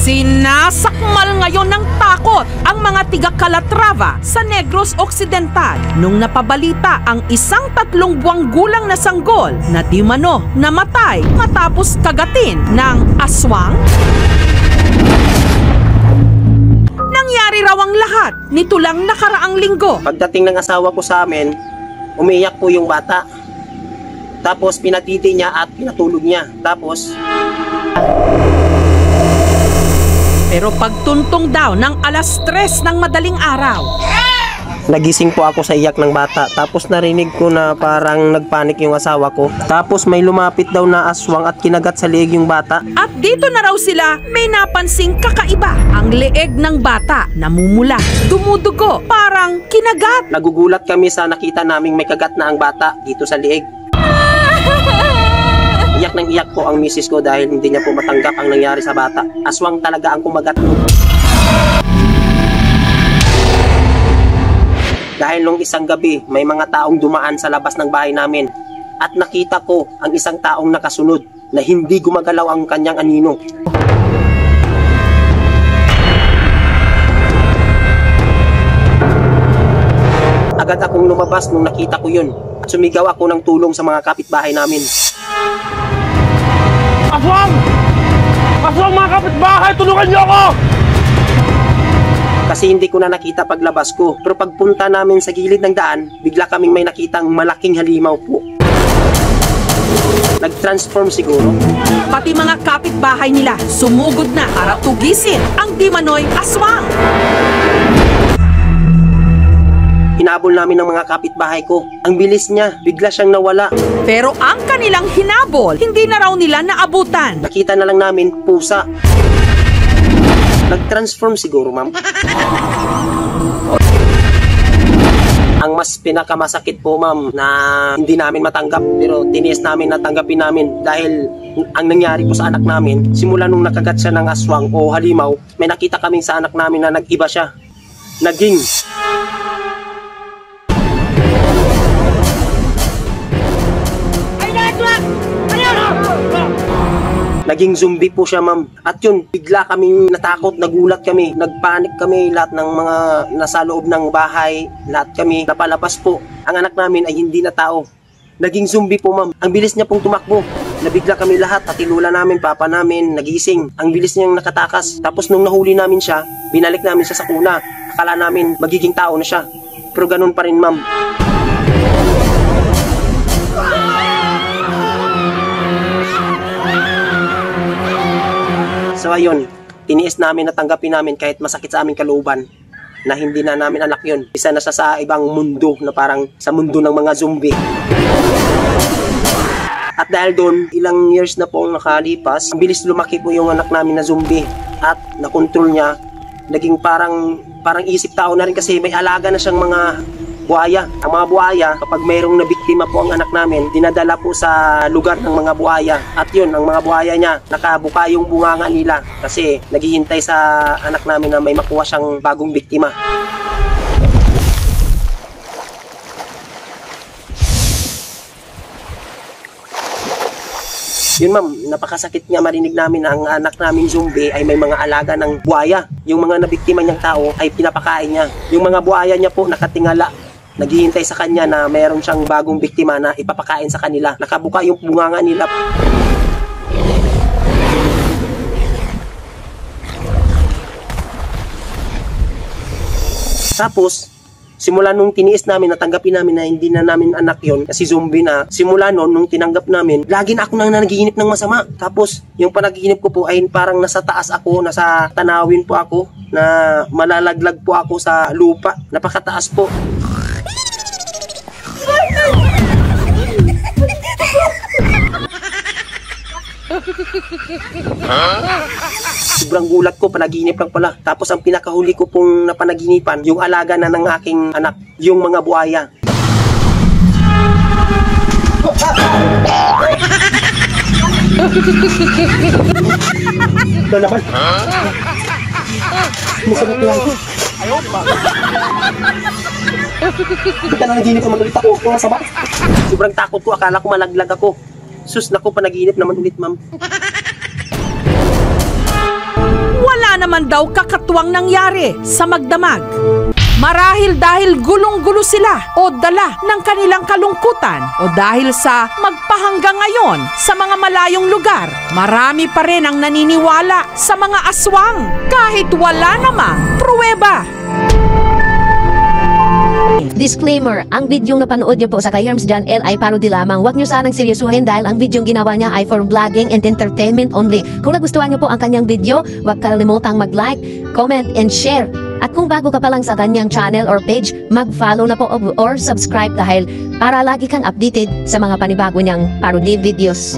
Sinasakmal ngayon ng takot ang mga tiga Calatrava sa Negros Occidental nung napabalita ang isang 3 buwang gulang na sanggol na di mano namatay matapos kagatin ng aswang. Nangyari raw ang lahat nito lang nakaraang linggo. Pagdating ng asawa ko sa amin, umiiyak po yung bata. Tapos pinatiti niya at pinatulog niya. Tapos pero pagtuntong daw ng 3:00 ng madaling araw, nagising po ako sa iyak ng bata. Tapos narinig ko na parang nagpanik yung asawa ko. Tapos may lumapit daw na aswang at kinagat sa leeg yung bata. at dito na raw sila may napansing kakaiba. Ang leeg ng bata namumula, dumudugo, parang kinagat. Nagugulat kami sa nakita naming may kagat na ang bata dito sa leeg. Iyak ng iyak po ang misis ko dahil hindi niya po matanggap ang nangyari sa bata. Aswang talaga ang kumagat. Dahil nung isang gabi, may mga taong dumaan sa labas ng bahay namin at nakita ko ang isang taong nakasunod na hindi gumagalaw ang kanyang anino. Agad akong lumabas nung nakita ko yun at sumigaw ako ng tulong sa mga kapitbahay namin. Aswang! Aswang mga kapitbahay! Tulungan niyo ako! Kasi hindi ko na nakita paglabas ko. Pero pagpunta namin sa gilid ng daan, bigla kaming may nakitang malaking halimaw po. Nag-transform siguro. Pati mga kapitbahay nila sumugod na para tugisin ang di manoy aswang. Hinabol namin ng mga kapitbahay ko. Ang bilis niya, bigla siyang nawala. Pero ang kanilang hinabol, hindi na raw nila naabutan. Nakita na lang namin, pusa. Nag-transform siguro, ma'am. Ang mas pinakamasakit po, ma'am, na hindi namin matanggap. Pero tiniis namin na tanggapin namin dahil ang nangyari po sa anak namin, simula nung nakagat siya ng aswang o halimaw, may nakita kaming sa anak namin na nag-iba siya. Naging naging zombie po siya, ma'am. At yun, bigla kaming natakot, nagulat kami, nagpanik kami, lahat ng mga nasa loob ng bahay, lahat kami napalabas po. Ang anak namin ay hindi na tao. Naging zombie po, ma'am. Ang bilis niya pong tumakbo. Nabigla kami lahat, pati lula namin, papa namin, nagising. Ang bilis niyang nakatakas. Tapos nung nahuli namin siya, binalik namin siya sa kuna. Akala namin magiging tao na siya. Pero ganun pa rin, ma'am. So ayun, tiniis namin na tanggapin namin kahit masakit sa aming kalooban na hindi na namin anak yun. Isa na siya sa ibang mundo na parang sa mundo ng mga zombie. At dahil doon, ilang years na po ang nakalipas, ang bilis lumaki po yung anak namin na zombie at nakontrol niya. Naging parang isip tao na rin kasi may alaga na siyang mga buhaya. Ang mga buhaya, kapag mayroong nabiktima po ang anak namin, dinadala po sa lugar ng mga buhaya. At yun, ang mga buhaya niya, nakabuka yung bunganga nila kasi naghihintay sa anak namin na may makuha siyang bagong biktima. Yun, ma'am, napakasakit niya marinig namin na ang anak namin zombie ay may mga alaga ng buhaya. Yung mga nabiktima niyang tao ay pinapakain niya. Yung mga buhaya niya po nakatingala, naghihintay sa kanya na mayroon siyang bagong biktima na ipapakain sa kanila. Nakabuka yung bunganga nila. Tapos, simula nung tiniis namin, natanggapin namin na hindi na namin anak yon kasi zombie na. Simula nung tinanggap namin, lagi na ako nang nanaginip ng masama. Tapos, yung panaginip ko po ay parang nasa taas ako, nasa tanawin po ako, na malalaglag po ako sa lupa. Napakataas po. Sobrang gulat ko, panaginip lang pala. Tapos ang pinakahuli ko pong napanaginipan, yung alaga na ng aking anak, yung mga buhaya. Ito naman. Masarap lang. Ayaw pa. Hindi ka nanaginip naman ulit ako. Kung masama. Sobrang takot ko, akala ko malaglag ako. Sus, naku, panaginip naman ulit, ma'am. Wala naman daw kakatwang nangyari sa magdamag. Marahil dahil gulong-gulo sila o dala ng kanilang kalungkutan o dahil sa magpahanggang ngayon sa mga malayong lugar, marami pa rin ang naniniwala sa mga aswang kahit wala namang pruweba. Disclaimer, ang videong napanood niyo po sa kay Herms John L. ay parody lamang. Huwag niyo sanang seryosuhin dahil ang videong ginawa niya ay for vlogging and entertainment only. Kung nagustuhan niyo po ang kanyang video, huwag kalimutang mag-like, comment, and share. At kung bago ka pa lang sa kanyang channel or page, mag-follow na po or subscribe dahil para lagi kang updated sa mga panibago niyang parody videos.